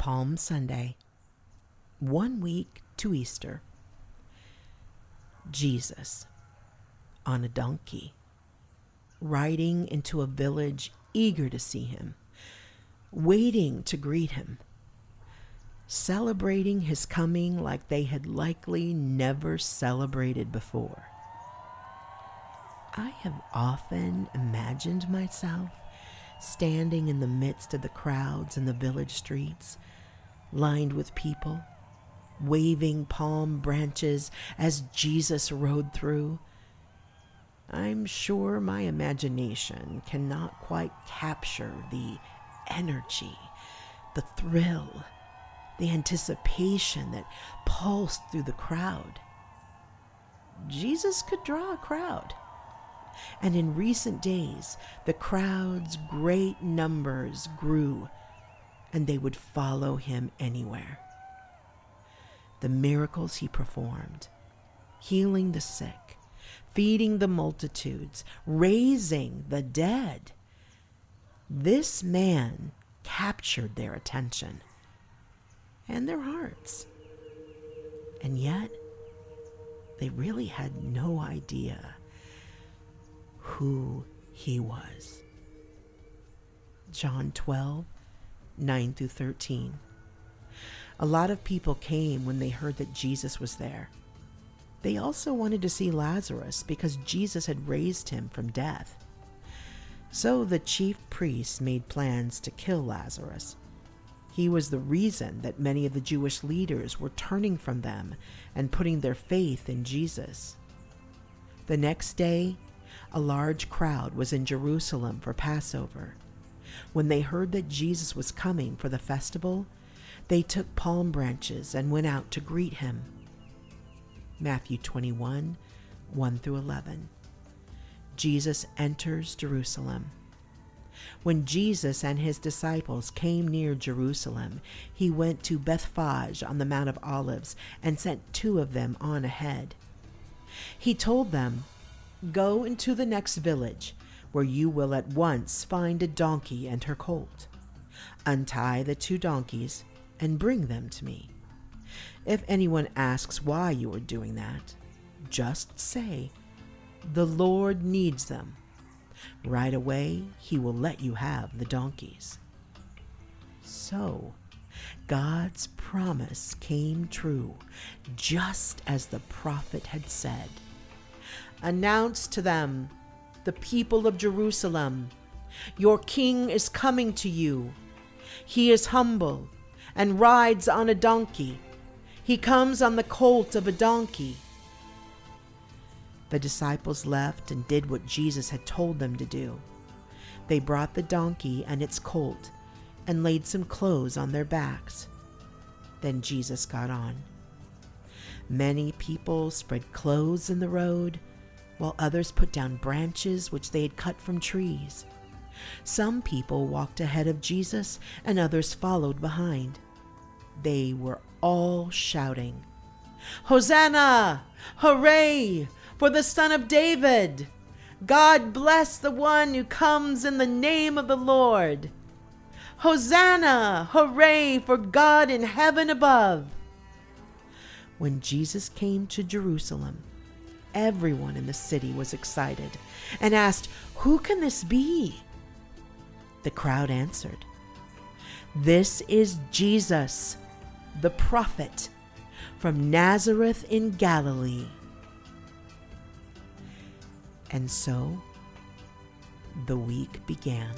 Palm Sunday, 1 week to Easter. Jesus on a donkey, riding into a village eager to see him, waiting to greet him, celebrating his coming like they had likely never celebrated before. I have often imagined myself standing in the midst of the crowds in the village streets, lined with people, waving palm branches as Jesus rode through. I'm sure my imagination cannot quite capture the energy, the thrill, the anticipation that pulsed through the crowd. Jesus could draw a crowd. And in recent days, the crowd's great numbers grew, and they would follow him anywhere. The miracles he performed, healing the sick, feeding the multitudes, raising the dead. This man captured their attention and their hearts. And yet, they really had no idea who he was. John 12, 9 through 13. A lot of people came when they heard that Jesus was there. They also wanted to see Lazarus because Jesus had raised him from death. So the chief priests made plans to kill Lazarus. He was the reason that many of the Jewish leaders were turning from them and putting their faith in Jesus. The next day, a large crowd was in Jerusalem for Passover. When they heard that Jesus was coming for the festival, they took palm branches and went out to greet him. Matthew 21, 1 through 11. Jesus enters Jerusalem. When Jesus and his disciples came near Jerusalem, he went to Bethphage on the Mount of Olives and sent 2 of them on ahead. He told them, "Go into the next village, where you will at once find a donkey and her colt. Untie the 2 donkeys and bring them to me. If anyone asks why you are doing that, just say, 'The Lord needs them.' Right away, he will let you have the donkeys." So, God's promise came true, just as the prophet had said. "Announce to them, the people of Jerusalem, your king is coming to you. He is humble and rides on a donkey. He comes on the colt of a donkey." The disciples left and did what Jesus had told them to do. They brought the donkey and its colt and laid some clothes on their backs. Then Jesus got on. Many people spread clothes in the road, while others put down branches which they had cut from trees. Some people walked ahead of Jesus and others followed behind. They were all shouting, "Hosanna! Hooray! For the Son of David! God bless the one who comes in the name of the Lord! Hosanna! Hooray for God in heaven above!" When Jesus came to Jerusalem, everyone in the city was excited and asked, "Who can this be?" The crowd answered, "This is Jesus, the prophet, from Nazareth in Galilee." And so the week began.